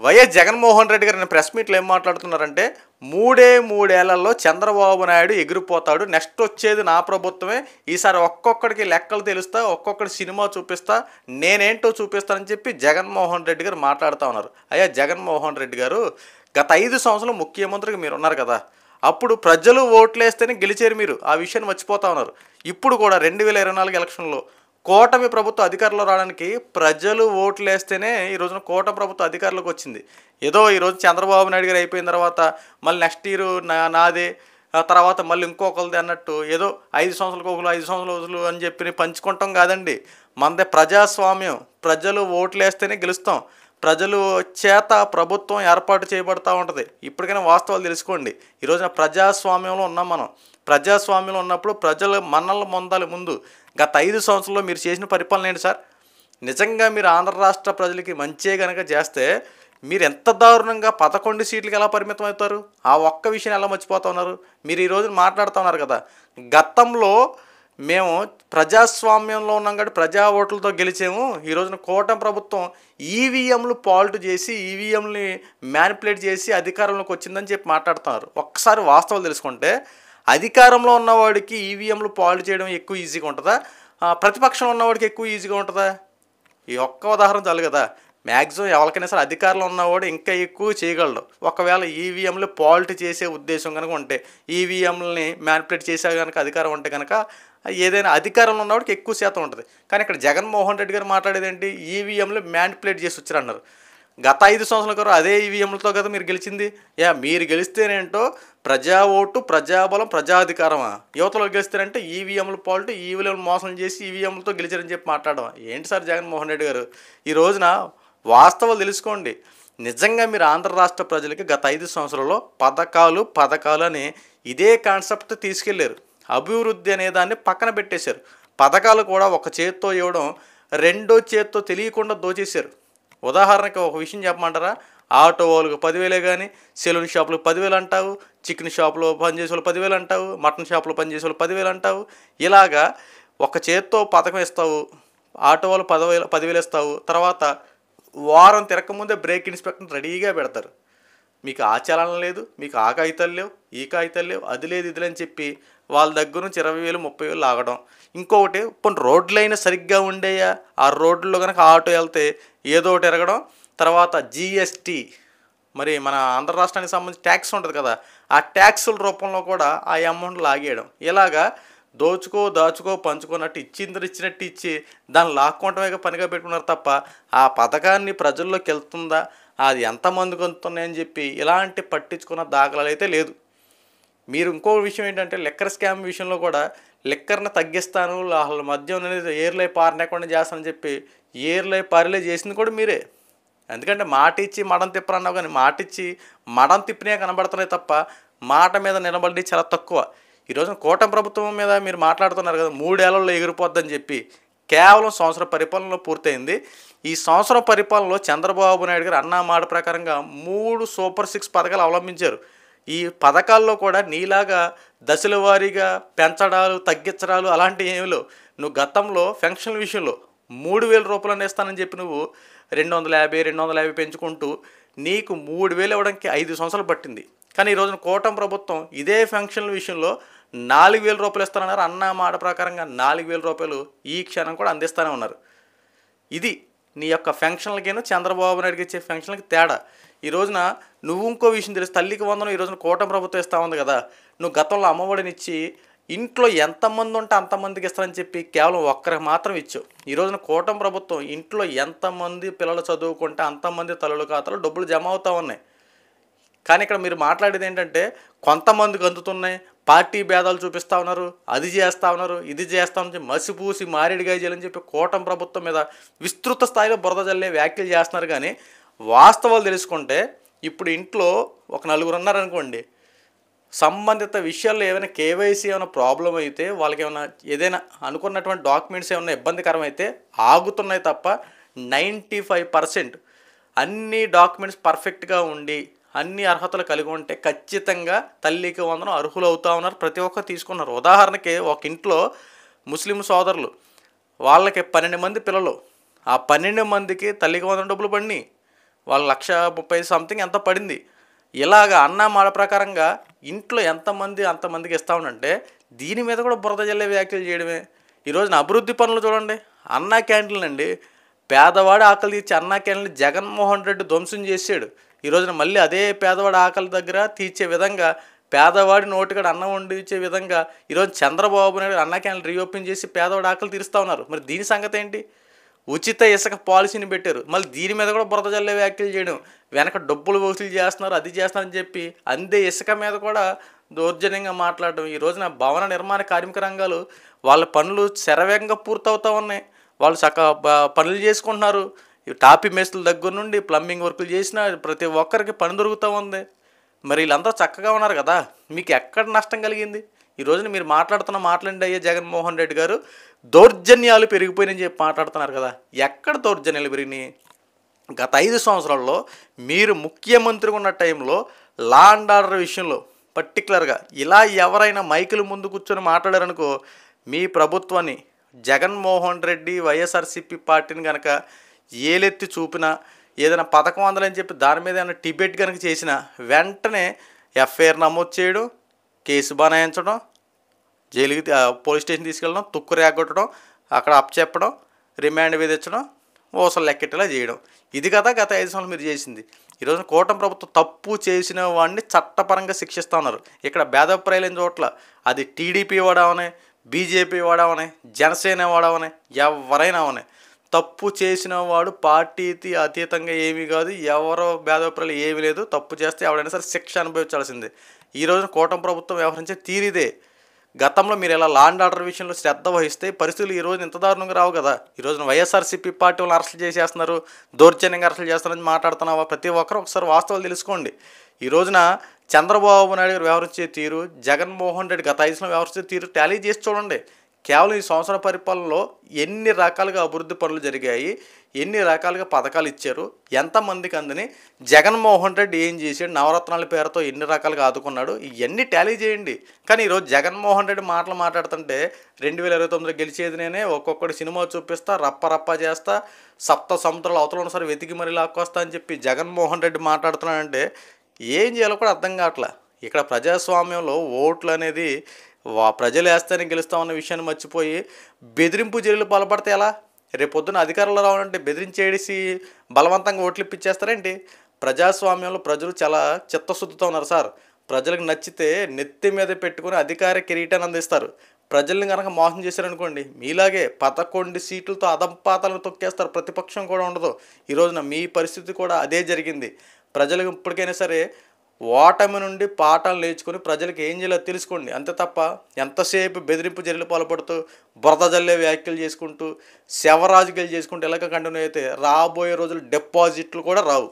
YS Jaganmohan Reddy గారు press మీట్లో ఏం మాట్లాడుతున్నారంటే 3 ఏళ్లలో చంద్రబాబు నాయుడు ఎగిరిపోతాడు, నెక్స్ట్ వచ్చేది నా ప్రభుత్వమే, ఈసారి ఒక్కొక్కడికి లెక్కలు తెలుస్తా, ఒక్కొక్కడి సినిమా చూపిస్తా, నేనేంటో చూపిస్తానని చెప్పి జగన్మోహన్ రెడ్డి గారు మాట్లాడుతూ ఉన్నారు. అయ్యా జగన్మోహన్ రెడ్డి గారు, గత 5 సంవత్సరాలు ముఖ్యమంత్రిగా మీరు ఉన్నారు కదా, అప్పుడు ప్రజలు ఓట్లేస్తేనే గెలిచారు మీరు, ఆ విషయాన్ని మర్చిపోతా ఉన్నారు. ఇప్పుడు కూడా 2024 ఎలక్షన్లో కూటమి ప్రభుత్వం అధికారంలో రావడానికి ప్రజలు ఓట్లు వేస్తేనే ఈ రోజున కూటమి ప్రభుత్వం అధికారంలోకి వచ్చింది. ఏదో ఈరోజు చంద్రబాబు నాయుడు గారు అయిపోయిన తర్వాత మళ్ళీ నెక్స్ట్ ఇయర్ నాదే, ఆ తర్వాత మళ్ళీ ఇంకొకరిది అన్నట్టు ఏదో 5 సంవత్సరాలకు ఒకరు 5 సంవత్సరాలు అని చెప్పి పంచుకుంటాం కాదండి. మనదే ప్రజాస్వామ్యం, ప్రజలు ఓట్లు వేస్తేనే గెలుస్తాం, ప్రజలు చేత ప్రభుత్వం ఏర్పాటు చేయబడతా ఉంటుంది. ఇప్పటికైనా వాస్తవాలు తెలుసుకోండి. ఈరోజున ప్రజాస్వామ్యంలో ఉన్నాం మనం. ప్రజాస్వామ్యంలో ఉన్నప్పుడు ప్రజలు మనల్ని పొందాలి ముందు. గత 5 సంవత్సరాల్లో మీరు చేసిన పరిపాలన ఏంటి సార్? నిజంగా మీరు ఆంధ్ర రాష్ట్ర ప్రజలకి మంచే కనుక చేస్తే మీరు ఎంత దారుణంగా 11 సీట్లకి ఎలా పరిమితం అవుతారు? ఆ ఒక్క విషయం ఎలా మర్చిపోతా ఉన్నారు? మీరు ఈ రోజున మాట్లాడుతూ ఉన్నారు కదా, గతంలో మేము ప్రజాస్వామ్యంలో ఉన్నాం కాబట్టి ప్రజా ఓట్లతో గెలిచాము, ఈ రోజున కూటమి ప్రభుత్వం ఈవీఎంలు పాల్ట్ చేసి ఈవీఎంని మ్యానిపులేట్ చేసి అధికారంలోకి వచ్చిందని చెప్పి మాట్లాడుతున్నారు. ఒక్కసారి వాస్తవాలు తెలుసుకుంటే అధికారంలో ఉన్నవాడికి ఈవీఎంలు పాల్ట్ చేయడం ఎక్కువ ఈజీగా ఉంటుందా, ప్రతిపక్షంలో ఉన్నవాడికి ఎక్కువ ఈజీగా ఉంటుందా? ఈ ఒక్క ఉదాహరణ చాలు కదా. మ్యాక్సిమం ఎవరికైనా సరే అధికారంలో ఉన్నవాడు ఇంకా ఎక్కువ చేయగలడు. ఒకవేళ ఈవీఎంలు పాల్ట్ చేసే ఉద్దేశం కనుక ఉంటే, ఈవీఎంలని మ్యానిపులేట్ చేసే కనుక అధికారం ఉంటే కనుక ఏదైనా అధికారంలో ఉన్నవాడికి ఎక్కువ శాతం ఉంటుంది. కానీ ఇక్కడ జగన్మోహన్ రెడ్డి గారు మాట్లాడేది ఏంటి? ఈవీఎంలు మ్యానిపులేట్ చేసి వచ్చారన్నారు. గత 5 సంవత్సరాల క్రితం అదే ఈవీఎంలతో కదా మీరు గెలిచింది. మీరు గెలిస్తేనేంటో ప్రజా ఓటు, ప్రజాబలం, ప్రజాధికారమా? యువతలో గెలిస్తేనంటే ఈవీఎంలు పాల్ట్, ఈవీఎంలు మోసం చేసి ఈవీఎంలతో గెలిచారని చెప్పి మాట్లాడడం ఏంటి సార్ జగన్మోహన్ రెడ్డి గారు? ఈ రోజున వాస్తవాలు తెలుసుకోండి. నిజంగా మీరు ఆంధ్ర రాష్ట్ర ప్రజలకి గత 5 సంవత్సరాల్లో పథకాలు అని ఇదే కాన్సెప్ట్ తీసుకెళ్లారు. అభివృద్ధి అనే దాన్ని పక్కన పెట్టేశారు. పథకాలు కూడా ఒక చేత్తో ఇవ్వడం, రెండో చేత్తో తెలియకుండా దోచేశారు. ఉదాహరణకి ఒక విషయం చెప్పమంటారా? ఆటో వాళ్ళకి 10,000 కానీ, సెలూన్ షాపులకు 10,000 అంటావు, చికెన్ షాపులో పనిచేసే వాళ్ళు 10,000 అంటావు, మటన్ షాపులో పనిచేసే వాళ్ళు 10,000 అంటావు. ఇలాగా ఒక చేత్తో పథకం ఇస్తావు, ఆటో వాళ్ళు 10,000 ఇస్తావు, తర్వాత వారం తిరగకముందే బ్రేక్ ఇన్స్పెక్టర్ రెడీగా పెడతారు. మీకు ఆ చలనం లేదు, మీకు ఆ కాగితాలు లేవు, ఈ కాగితాలు లేవు, అది లేదు ఇది అని చెప్పి వాళ్ళ దగ్గర నుంచి 20,000 30,000 లాగడం. ఇంకొకటి కొన్ని రోడ్లైనా సరిగ్గా ఉండేయా, ఆ రోడ్లలో కనుక ఆటో వెళ్తే ఏదో ఒకటి ఎరగడం. తర్వాత జిఎస్టీ, మరి మన ఆంధ్ర రాష్ట్రానికి సంబంధించి ట్యాక్స్ ఉంటుంది కదా, ఆ ట్యాక్సుల రూపంలో కూడా ఆ అమౌంట్ లాగేయడం. ఇలాగా దాచుకో పంచుకున్నట్టు ఇచ్చినట్టు ఇచ్చి దాన్ని లాక్కోవటమే పనిగా పెట్టుకున్నారు తప్ప ఆ పథకాన్ని ప్రజల్లోకి వెళ్తుందా, అది ఎంతమందికి అందుతున్నాయని చెప్పి ఇలాంటి పట్టించుకున్న దాఖలాలు అయితే లేదు. మీరు ఇంకో విషయం ఏంటంటే లిక్కర్ స్కామ్ విషయంలో కూడా లిక్కర్ని తగ్గిస్తాను, అసలు మద్యం అనేది ఏర్లై పారనేకుండా చేస్తానని చెప్పి ఏర్లై పారిలే చేసింది కూడా మీరే. ఎందుకంటే మాట ఇచ్చి మడం తిప్పరన్నావు, కానీ మాట ఇచ్చి మడం తిప్పినే కనబడుతున్నాయి తప్ప మాట మీద నిలబడి చాలా తక్కువ. ఈరోజు కూటమి ప్రభుత్వం మీద మీరు మాట్లాడుతున్నారు కదా, 3 ఏళ్లలో ఎగిరిపోద్దని చెప్పి. కేవలం సంవత్సరం పరిపాలనలో పూర్తయింది. ఈ సంవత్సరం పరిపాలనలో చంద్రబాబు నాయుడు గారు అన్న మాట ప్రకారంగా 3 సూపర్ 6 పథకాలు అవలంబించారు. ఈ పథకాల్లో కూడా నీలాగా దశల వారీగా పెంచడాలు, తగ్గించడాలు అలాంటివి ఏమీ లేవు. నువ్వు గతంలో పెన్షన్ల విషయంలో 3,000 రూపాయలు ఇస్తానని చెప్పి నువ్వు 250 పెంచుకుంటూ నీకు 3,000 ఇవ్వడానికి 5 సంవత్సరాలు పట్టింది. కానీ ఈ రోజున కూటమి ప్రభుత్వం ఇదే పెన్షన్ల విషయంలో 4,000 రూపాయలు ఇస్తానన్నారు. అన్న మాట ప్రకారంగా 4,000 రూపాయలు ఈ క్షణం కూడా అందిస్తూనే ఉన్నారు. ఇది నీ యొక్క పెన్షన్లకేను చంద్రబాబు నాయుడుకి ఇచ్చే పెన్షన్లకి తేడా. ఈ రోజున నువ్వు ఇంకో విషయం తెలుసు, తల్లికి వందనం ఈ రోజున కూటమి ప్రభుత్వం ఇస్తూ ఉంది కదా. నువ్వు గతంలో అమ్మఒడినిచ్చి ఇంట్లో ఎంతమంది ఉంటే అంతమందికి ఇస్తారని చెప్పి కేవలం ఒక్కరికి మాత్రం ఇచ్చావు. ఈ రోజున కూటమి ప్రభుత్వం ఇంట్లో ఎంతమంది పిల్లలు చదువుకుంటే అంతమంది తల్లుల ఖాతాలో డబ్బులు జమ అవుతూ ఉన్నాయి. కానీ ఇక్కడ మీరు మాట్లాడేది ఏంటంటే కొంతమందికి అందుతున్నాయి, పార్టీ భేదాలు చూపిస్తూ ఉన్నారు, అది చేస్తూ ఉన్నారు, ఇది చేస్తామని చెప్పి మసిపూసి మారేడుగా చేయాలని చెప్పి కూటమి ప్రభుత్వం మీద విస్తృత స్థాయిలో బురద జల్లే వ్యాఖ్యలు చేస్తున్నారు. కానీ వాస్తవాలు తెలుసుకుంటే ఇప్పుడు ఇంట్లో ఒక 4 ఉన్నారనుకోండి, సంబంధిత విషయాల్లో ఏమైనా కేవైసీ ఏమైనా ప్రాబ్లం అయితే, వాళ్ళకి ఏమైనా ఏదైనా అనుకున్నటువంటి డాక్యుమెంట్స్ ఏమైనా ఇబ్బందికరం అయితే ఆగుతున్నాయి తప్ప 95% అన్ని డాక్యుమెంట్స్ పర్ఫెక్ట్గా ఉండి అన్ని అర్హతలు కలిగి ఉంటే ఖచ్చితంగా తల్లికి వందనం అర్హులు అవుతా ఉన్నారు. ప్రతి ఒక్కరు తీసుకున్నారు. ఉదాహరణకి ఒక ఇంట్లో ముస్లిం సోదరులు, వాళ్ళకి 12 మంది పిల్లలు, ఆ 12 మందికి తల్లికి వందనం డబ్బులు పడినాయి. వాళ్ళ 1,30,000 సంథింగ్ ఎంత పడింది. ఇలాగ అన్న మాట ప్రకారంగా ఇంట్లో ఎంతమంది అంతమందికి ఇస్తామనంటే దీని మీద కూడా బురద జల్లే వ్యాఖ్యలు చేయడమే. ఈరోజున అభివృద్ధి పనులు చూడండి, అన్నా క్యాంటీన్లు అండి, పేదవాడి ఆకలి తీర్చే అన్నా క్యాంటీన్లు జగన్మోహన్ రెడ్డి ధ్వంసం చేశాడు. ఈరోజున మళ్ళీ అదే పేదవాడి ఆకలి దగ్గర తీర్చే విధంగా, పేదవాడి నోటికాడ అన్నం వండించే విధంగా ఈరోజు చంద్రబాబు నాయుడు అన్నా క్యాంటీన్లు రీఓపెన్ చేసి పేదవాడి ఆకలి తీరుస్తూ ఉన్నారు. మరి దీని సంగతి ఏంటి? ఉచిత ఇసుక పాలసీని పెట్టారు, మళ్ళీ దీని మీద కూడా బురద జల్లే వ్యాఖ్యలు చేయడం, వెనక డబ్బులు వసూలు చేస్తున్నారు, అది చేస్తున్నారని చెప్పి అందే ఇసుక మీద కూడా దౌర్జన్యంగా మాట్లాడడం. ఈ రోజున భవన నిర్మాణ కార్మిక రంగాలు వాళ్ళ పనులు శరవేగంగా పూర్తవుతూ ఉన్నాయి. వాళ్ళు పనులు చేసుకుంటున్నారు. టాపీ మేస్త్రుల దగ్గర నుండి ప్లంబింగ్ వర్కులు చేసినా ప్రతి ఒక్కరికి పని దొరుకుతూ ఉంది. మరి వీళ్ళంతా చక్కగా ఉన్నారు కదా, మీకు ఎక్కడ నష్టం కలిగింది? ఈ రోజున మీరు మాట్లాడుతున్న మాటలండి అయ్యే జగన్మోహన్ రెడ్డి గారు, దౌర్జన్యాలు పెరిగిపోయినని చెప్పి మాట్లాడుతున్నారు కదా, ఎక్కడ దౌర్జన్యాలు పెరిగినాయి? గత 5 సంవత్సరాల్లో మీరు ముఖ్యమంత్రిగా ఉన్న టైంలో లా అండ్ ఆర్డర్ విషయంలో పర్టికులర్గా ఇలా ఎవరైనా మైకుల ముందు కూర్చొని మాట్లాడారనుకో, మీ ప్రభుత్వాన్ని జగన్మోహన్ రెడ్డి వైఎస్ఆర్సీపీ పార్టీని కనుక ఏలెత్తి చూపినా, ఏదైనా పథకం అందాలని చెప్పి దాని మీద ఏమైనా డిబేట్ కనుక చేసినా వెంటనే ఎఫ్ఐఆర్ నమోదు చేయడం, కేసు బనాయించడం, జైలుకి పోలీస్ స్టేషన్ తీసుకెళ్ళడం, తుక్కు రేగొట్టడం, అక్కడ అప్పచెప్పడం, రిమాండ్ విధించడం, ఓసలు లెక్కెట్టేలా చేయడం. ఇది కదా గత 5 సంవత్సరాలు మీరు చేసింది. ఈరోజు కూటమి ప్రభుత్వం తప్పు చేసిన వాడిని చట్టపరంగా శిక్షిస్తూ ఉన్నారు. ఇక్కడ భేదాభిప్రాయాలు చోట్ల అది టీడీపీ వాడవనే, బీజేపీ వాడవనే, జనసేన వాడవనే, ఎవరైనా అవనే, తప్పు చేసిన వాడు పార్టీకి అతీతంగా ఏమీ కాదు, ఎవరో భేదాభిప్రాయాలు ఏమీ లేదు. తప్పు చేస్తే ఎవరైనా సరే శిక్ష అనుభవించాల్సిందే. ఈరోజు కూటమి ప్రభుత్వం వ్యవహరించే తీరిదే. గతంలో మీరు ఇలా లా అండ్ ఆర్డర్ విషయంలో శ్రద్ధ వహిస్తే పరిస్థితులు ఈరోజు ఇంత దారుణంగా రావు కదా. ఈరోజున వైఎస్ఆర్సీపీ పార్టీ వాళ్ళు అరెస్టులు చేసేస్తున్నారు, దౌర్జన్యంగా అరెస్టులు చేస్తున్నారని మాట్లాడుతున్నావా? ప్రతి ఒక్కరు ఒకసారి వాస్తవాలు తెలుసుకోండి. ఈ రోజున చంద్రబాబు నాయుడు గారు వ్యవహరించే తీరు, జగన్మోహన్ రెడ్డి గత 5 సంవత్సరాలు వ్యవహరించే తీరు టాలీ చేసి చూడండి. కేవలం ఈ సంవత్సర పరిపాలనలో ఎన్ని రకాలుగా అభివృద్ధి పనులు జరిగాయి, ఎన్ని రకాలుగా పథకాలు ఇచ్చారు, ఎంతమందికి అందని, జగన్మోహన్ రెడ్డి ఏం చేశాడు, నవరత్నాల పేరుతో ఎన్ని రకాలుగా ఆదుకున్నాడు, ఇవన్నీ టాలీ చేయండి. కానీ ఈరోజు జగన్మోహన్ రెడ్డి మాట్లాడుతుంటే 2029 గెలిచేది నేనే, ఒక్కొక్కటి సినిమా చూపిస్తా, రప్ప చేస్తా, సప్త సముద్రాలు అవతల ఉన్నసారి వెతికి మరీ లాక్కొస్తా అని చెప్పి జగన్మోహన్ రెడ్డి మాట్లాడుతున్నాడంటే ఏం చేయాలో కూడా అర్థం కావట్లా. ఇక్కడ ప్రజాస్వామ్యంలో ఓట్లు అనేది ప్రజలు వేస్తేనే గెలుస్తామన్న విషయాన్ని మర్చిపోయి బెదిరింపు చర్యలు పాల్పడితే ఎలా? రేపొద్దున అధికారంలో రావాలంటే బెదిరించేసి బలవంతంగా ఓట్లు ఇప్పించేస్తారేంటి? ప్రజాస్వామ్యంలో ప్రజలు చాలా చిత్తశుద్ధితో ఉన్నారు సార్. ప్రజలకు నచ్చితే నెత్తి మీద పెట్టుకుని అధికార కిరీటాన్ని అందిస్తారు. ప్రజల్ని కనుక మోసం చేశారనుకోండి, మీలాగే 11 సీట్లతో అదంపాతాలను తొక్కేస్తారు, ప్రతిపక్షం కూడా ఉండదు. ఈరోజున మీ పరిస్థితి కూడా అదే జరిగింది. ప్రజలకు ఇప్పటికైనా సరే ఓటమి నుండి పాఠాలు నేర్చుకుని ప్రజలకు ఏం చేయాలో తెలుసుకోండి. అంతే తప్ప ఎంతసేపు బెదిరింపు చర్యలు పాల్పడుతూ బురద జల్లే వ్యాఖ్యలు చేసుకుంటూ శవరాజకీయాలు చేసుకుంటూ ఇలాగ కంటిన్యూ అయితే రాబోయే రోజులు డిపాజిట్లు కూడా రావు.